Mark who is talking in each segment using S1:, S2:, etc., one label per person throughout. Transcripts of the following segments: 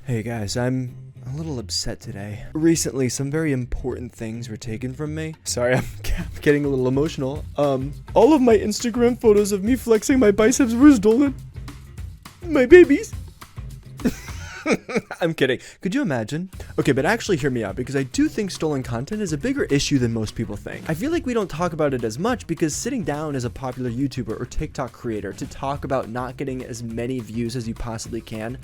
S1: Hey guys, I'm a little upset today. Recently, some very important things were taken from me. Sorry, I'm getting a little emotional. All of my Instagram photos of me flexing my biceps were stolen. My babies. I'm kidding. Could you imagine? Okay, but actually hear me out, because I do think stolen content is a bigger issue than most people think. I feel like we don't talk about it as much because sitting down as a popular YouTuber or TikTok creator to talk about not getting as many views as you possibly can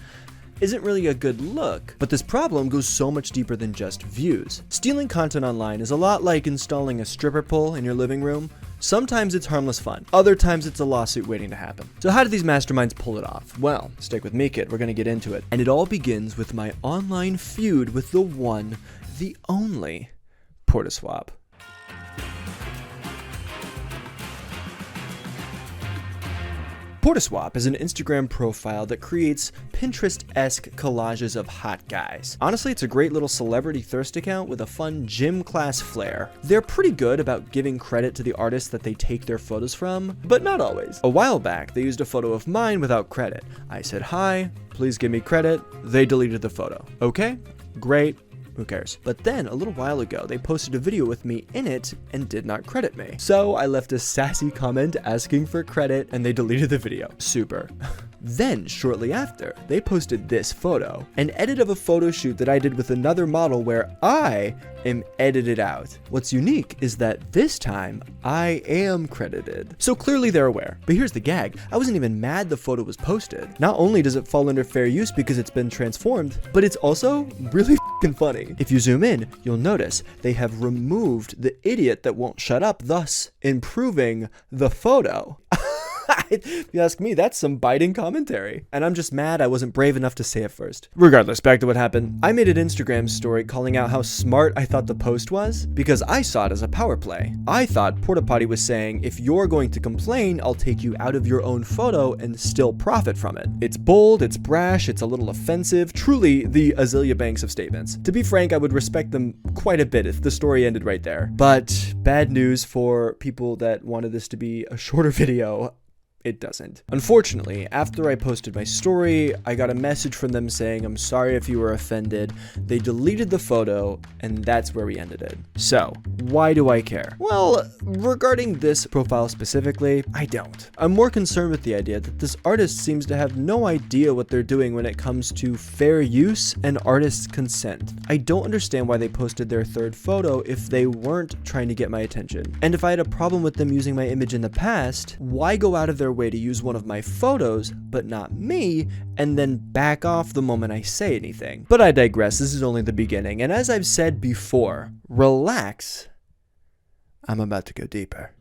S1: isn't really a good look. But this problem goes so much deeper than just views. Stealing content online is a lot like installing a stripper pole in your living room. Sometimes it's harmless fun. Other times it's a lawsuit waiting to happen. So how do these masterminds pull it off? Well, stick with me, kid. We're gonna get into it. And it all begins with my online feud with the one, the only Portaswap. Portaswap is an Instagram profile that creates Pinterest-esque collages of hot guys. Honestly, it's a great little celebrity thirst account with a fun gym class flair. They're pretty good about giving credit to the artists that they take their photos from, but not always. A while back, they used a photo of mine without credit. I said, "Hi, please give me credit." They deleted the photo. Okay, great. Who cares? But then, a little while ago, they posted a video with me in it and did not credit me. So I left a sassy comment asking for credit and they deleted the video. Super. Then, shortly after, they posted this photo, an edit of a photo shoot that I did with another model where I am edited out. What's unique is that this time, I am credited. So clearly they're aware. But here's the gag. I wasn't even mad the photo was posted. Not only does it fall under fair use because it's been transformed, but it's also really f***ing funny. If you zoom in, you'll notice they have removed the idiot that won't shut up, thus improving the photo. If you ask me, that's some biting commentary. And I'm just mad I wasn't brave enough to say it first. Regardless, back to what happened. I made an Instagram story calling out how smart I thought the post was because I saw it as a power play. I thought Portapotty was saying, if you're going to complain, I'll take you out of your own photo and still profit from it. It's bold, it's brash, it's a little offensive, truly the Azealia Banks of statements. To be frank, I would respect them quite a bit if the story ended right there. But bad news for people that wanted this to be a shorter video. It doesn't. Unfortunately, after I posted my story, I got a message from them saying, "I'm sorry if you were offended." They deleted the photo, and that's where we ended it. So, why do I care? Well, regarding this profile specifically, I don't. I'm more concerned with the idea that this artist seems to have no idea what they're doing when it comes to fair use and artist's consent. I don't understand why they posted their third photo if they weren't trying to get my attention. And if I had a problem with them using my image in the past, why go out of their way to use one of my photos, but not me, and then back off the moment I say anything? But I digress, this is only the beginning, and as I've said before, relax, I'm about to go deeper.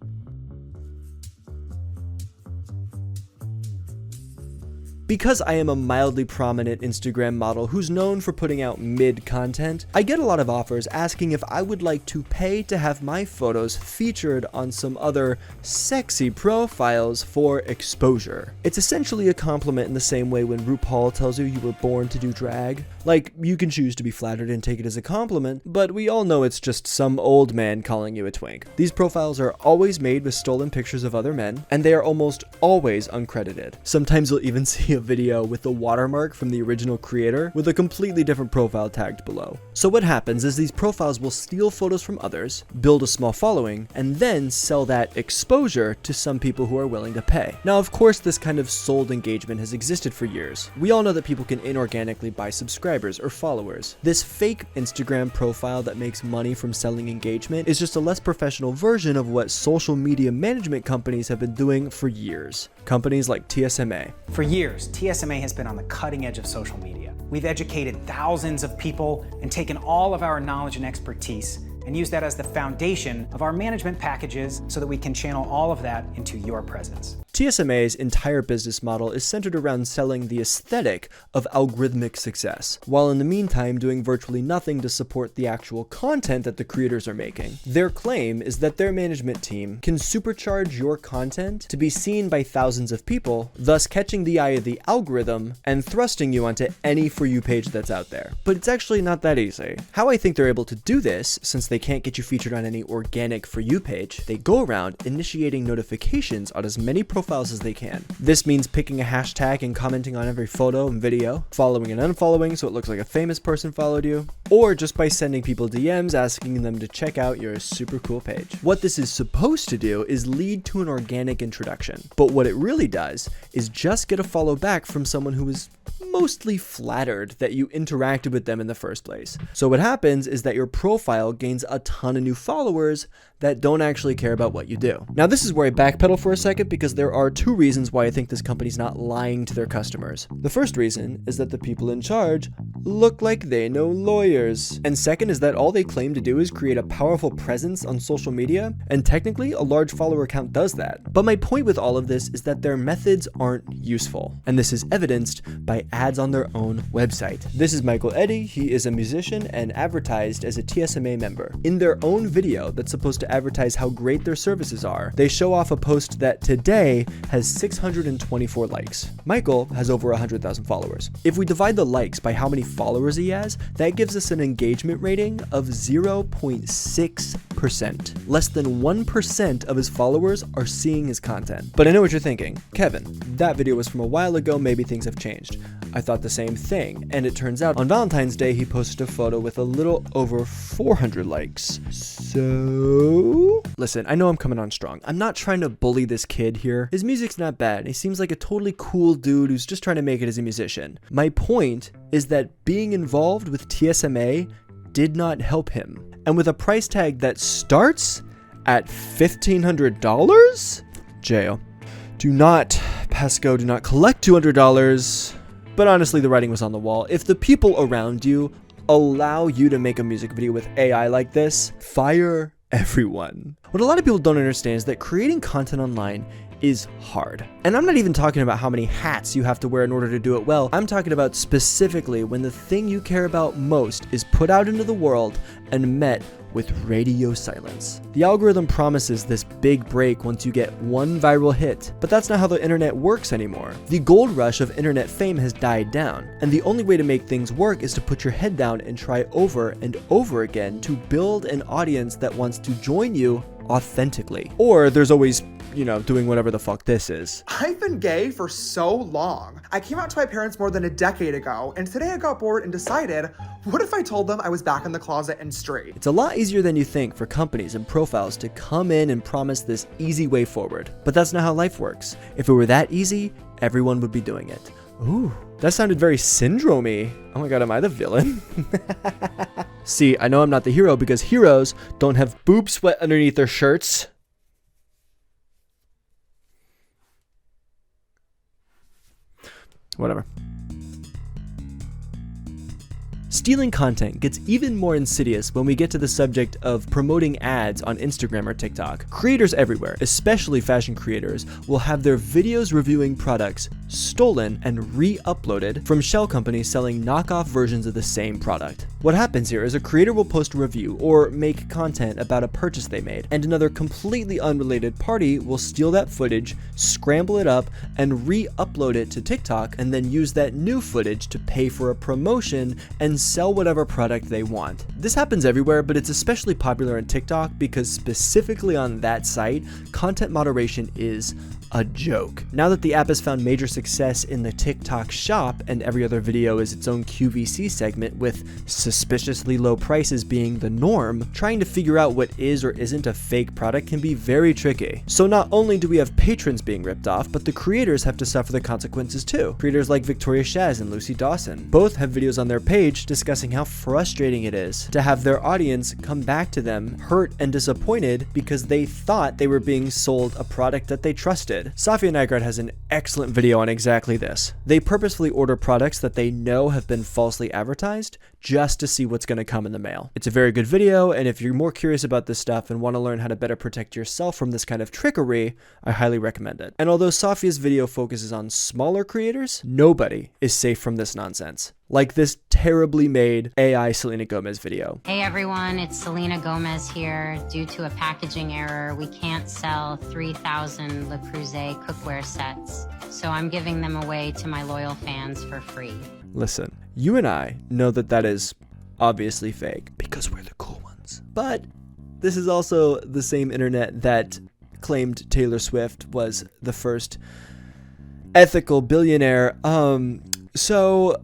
S1: Because I am a mildly prominent Instagram model who's known for putting out mid content, I get a lot of offers asking if I would like to pay to have my photos featured on some other sexy profiles for exposure. It's essentially a compliment in the same way when RuPaul tells you were born to do drag. Like, you can choose to be flattered and take it as a compliment, but we all know it's just some old man calling you a twink. These profiles are always made with stolen pictures of other men, and they are almost always uncredited. Sometimes you'll even see a video with the watermark from the original creator with a completely different profile tagged below. So what happens is these profiles will steal photos from others, build a small following, and then sell that exposure to some people who are willing to pay. Now, of course, this kind of sold engagement has existed for years. We all know that people can inorganically buy subscribers or followers. This fake Instagram profile that makes money from selling engagement is just a less professional version of what social media management companies have been doing for years. Companies like TSMA.
S2: For years, TSMA has been on the cutting edge of social media. We've educated thousands of people and taken all of our knowledge and expertise and use that as the foundation of our management packages so that we can channel all of that into your presence.
S1: TSMA's entire business model is centered around selling the aesthetic of algorithmic success, while in the meantime doing virtually nothing to support the actual content that the creators are making. Their claim is that their management team can supercharge your content to be seen by thousands of people, thus catching the eye of the algorithm and thrusting you onto any For You page that's out there. But it's actually not that easy. How I think they're able to do this, since they can't get you featured on any organic For You page, they go around initiating notifications on as many profiles as they can. This means picking a hashtag and commenting on every photo and video, following and unfollowing so it looks like a famous person followed you, or just by sending people DMs asking them to check out your super cool page. What this is supposed to do is lead to an organic introduction, but what it really does is just get a follow back from someone who is mostly flattered that you interacted with them in the first place. So what happens is that your profile gains a ton of new followers that don't actually care about what you do. Now this is where I backpedal for a second because there are two reasons why I think this company's not lying to their customers. The first reason is that the people in charge look like they know lawyers. And second is that all they claim to do is create a powerful presence on social media, and technically a large follower count does that. But my point with all of this is that their methods aren't useful, and this is evidenced by ads on their own website. This is Michael Eddy. He is a musician and advertised as a TSMA member. In their own video that's supposed to advertise how great their services are, they show off a post that today has 624 likes. Michael has over 100,000 followers. If we divide the likes by how many followers he has, that gives us an engagement rating of 0.6%. Less than 1% of his followers are seeing his content. But I know what you're thinking. Kevin, that video was from a while ago, maybe things have changed. I thought the same thing, and it turns out on Valentine's Day he posted a photo with a little over 400 likes. So... Listen, I know I'm coming on strong. I'm not trying to bully this kid here. His music's not bad. He seems like a totally cool dude who's just trying to make it as a musician. My point is that being involved with TSMA did not help him. And with a price tag that starts at $1,500? Jail. Do not pass go, do not collect $200. But honestly, the writing was on the wall. If the people around you allow you to make a music video with AI like this, fire everyone. What a lot of people don't understand is that creating content online is hard. And I'm not even talking about how many hats you have to wear in order to do it well. I'm talking about specifically when the thing you care about most is put out into the world and met with radio silence. The algorithm promises this big break once you get one viral hit, but that's not how the internet works anymore. The gold rush of internet fame has died down, and the only way to make things work is to put your head down and try over and over again to build an audience that wants to join you authentically. Or there's always, doing whatever the fuck this is.
S3: I've been gay for so long. I came out to my parents more than a decade ago, and today I got bored and decided, what if I told them I was back in the closet and straight?
S1: It's a lot easier than you think for companies and profiles to come in and promise this easy way forward. But that's not how life works. If it were that easy, everyone would be doing it. Ooh, that sounded very syndrome-y. Oh my god, am I the villain? See, I know I'm not the hero because heroes don't have boob sweat underneath their shirts. Whatever. Stealing content gets even more insidious when we get to the subject of promoting ads on Instagram or TikTok. Creators everywhere, especially fashion creators, will have their videos reviewing products stolen and re-uploaded from shell companies selling knockoff versions of the same product. What happens here is a creator will post a review or make content about a purchase they made, and another completely unrelated party will steal that footage, scramble it up, and re-upload it to TikTok, and then use that new footage to pay for a promotion and sell whatever product they want. This happens everywhere, but it's especially popular on TikTok because specifically on that site, content moderation is a joke. Now that the app has found major success in the TikTok shop and every other video is its own QVC segment with suspiciously low prices being the norm, trying to figure out what is or isn't a fake product can be very tricky. So not only do we have patrons being ripped off, but the creators have to suffer the consequences too. Creators like Victoria Shaz and Lucy Dawson both have videos on their page discussing how frustrating it is to have their audience come back to them hurt and disappointed because they thought they were being sold a product that they trusted. Safia Nygaard has an excellent video on exactly this. They purposefully order products that they know have been falsely advertised just to see what's going to come in the mail. It's a very good video, and if you're more curious about this stuff and want to learn how to better protect yourself from this kind of trickery, I highly recommend it. And although Safia's video focuses on smaller creators, nobody is safe from this nonsense. Like this terribly made AI Selena Gomez video.
S4: Hey everyone, it's Selena Gomez here. Due to a packaging error, we can't sell 3,000 Le Creuset cookware sets, so I'm giving them away to my loyal fans for free.
S1: Listen, you and I know that that is obviously fake because we're the cool ones. But this is also the same internet that claimed Taylor Swift was the first ethical billionaire. So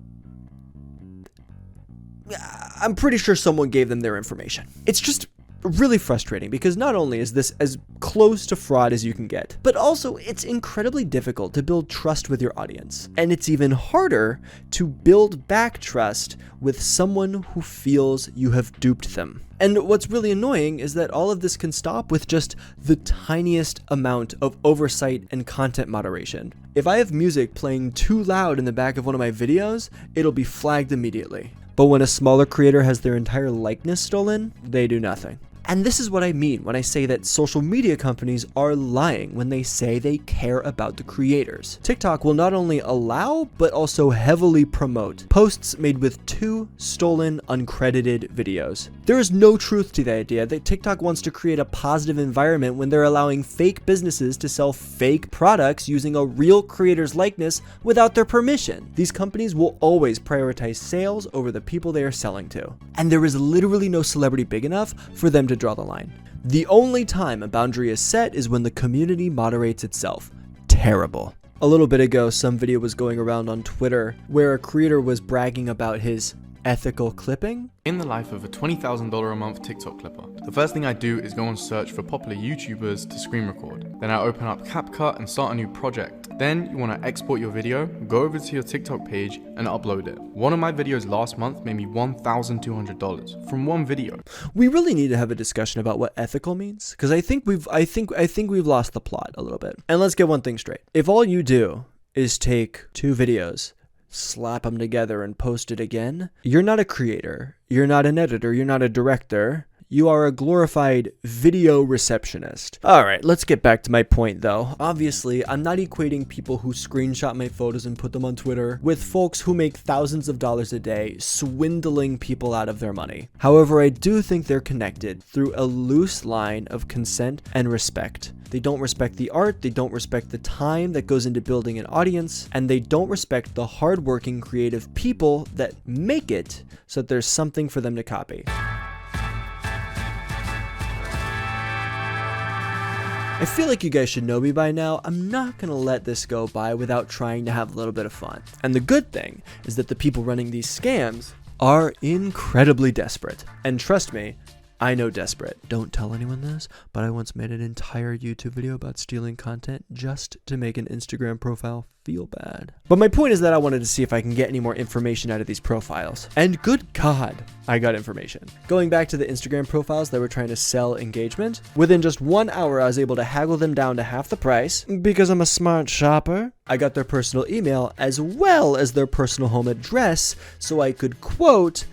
S1: I'm pretty sure someone gave them their information. It's just really frustrating because not only is this as close to fraud as you can get, but also it's incredibly difficult to build trust with your audience. And it's even harder to build back trust with someone who feels you have duped them. And what's really annoying is that all of this can stop with just the tiniest amount of oversight and content moderation. If I have music playing too loud in the back of one of my videos, it'll be flagged immediately. But when a smaller creator has their entire likeness stolen, they do nothing. And this is what I mean when I say that social media companies are lying when they say they care about the creators. TikTok will not only allow, but also heavily promote posts made with 2 stolen, uncredited videos. There is no truth to the idea that TikTok wants to create a positive environment when they're allowing fake businesses to sell fake products using a real creator's likeness without their permission. These companies will always prioritize sales over the people they are selling to. And there is literally no celebrity big enough for them to draw the line. The only time a boundary is set is when the community moderates itself. Terrible. A little bit ago, some video was going around on Twitter where a creator was bragging about his ethical clipping.
S5: In the life of a $20,000 a month TikTok clipper, the first thing I do is go and search for popular YouTubers to screen record. Then I open up CapCut and start a new project. Then you want to export your video, go over to your TikTok page and upload it. One of my videos last month made me $1,200 from one video.
S1: We really need to have a discussion about what ethical means, because I think we've lost the plot a little bit. And let's get one thing straight. If all you do is take 2 videos, slap them together and post it again, you're not a creator, you're not an editor, you're not a director, you are a glorified video receptionist. Alright, let's get back to my point though. Obviously, I'm not equating people who screenshot my photos and put them on Twitter with folks who make thousands of dollars a day swindling people out of their money. However, I do think they're connected through a loose line of consent and respect. They don't respect the art, they don't respect the time that goes into building an audience, and they don't respect the hardworking creative people that make it so that there's something for them to copy. I feel like you guys should know me by now. I'm not gonna let this go by without trying to have a little bit of fun. And the good thing is that the people running these scams are incredibly desperate. And trust me, I know desperate. Don't tell anyone this, but I once made an entire YouTube video about stealing content just to make an Instagram profile feel bad. But my point is that I wanted to see if I can get any more information out of these profiles. And good God, I got information. Going back to the Instagram profiles that were trying to sell engagement, within just 1 hour I was able to haggle them down to half the price because I'm a smart shopper. I got their personal email as well as their personal home address so I could, quote,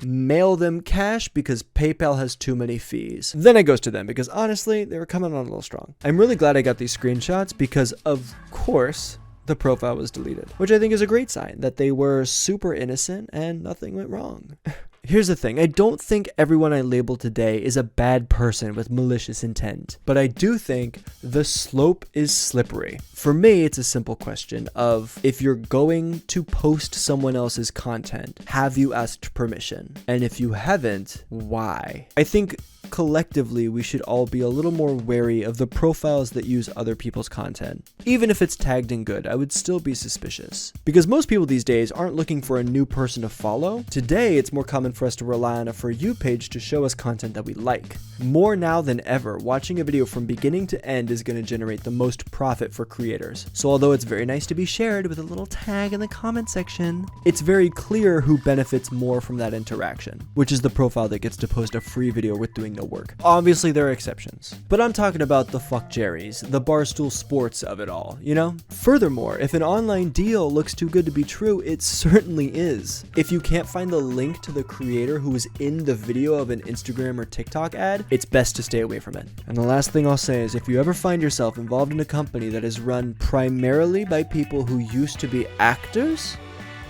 S1: mail them cash because PayPal has too many fees. Then it goes to them because honestly, they were coming on a little strong. I'm really glad I got these screenshots because of course, the profile was deleted, which I think is a great sign that they were super innocent and nothing went wrong. Here's the thing, I don't think everyone I label today is a bad person with malicious intent, but I do think the slope is slippery. For me, it's a simple question of if you're going to post someone else's content, have you asked permission? And if you haven't, why? I think collectively we should all be a little more wary of the profiles that use other people's content. Even if it's tagged in good, I would still be suspicious. Because most people these days aren't looking for a new person to follow. Today, it's more common for us to rely on a For You page to show us content that we like. More now than ever, watching a video from beginning to end is going to generate the most profit for creators. So although it's very nice to be shared with a little tag in the comment section, it's very clear who benefits more from that interaction, which is the profile that gets to post a free video with doing no work. Obviously there are exceptions, but I'm talking about the fuck Jerrys, the Barstool Sports of it all, you know? Furthermore, if an online deal looks too good to be true, it certainly is. If you can't find the link to the creator who is in the video of an Instagram or TikTok ad, it's best to stay away from it. And the last thing I'll say is if you ever find yourself involved in a company that is run primarily by people who used to be actors,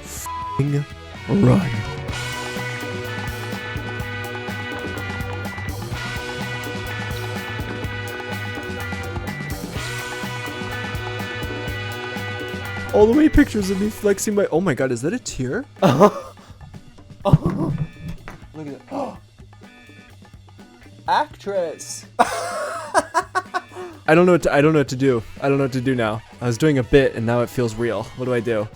S1: f***ing run. All the way pictures of me flexing my... Oh my god, is that a tear? Look at that. actress. I don't know what to do. I don't know what to do now. I was doing a bit and now it feels real. What do I do?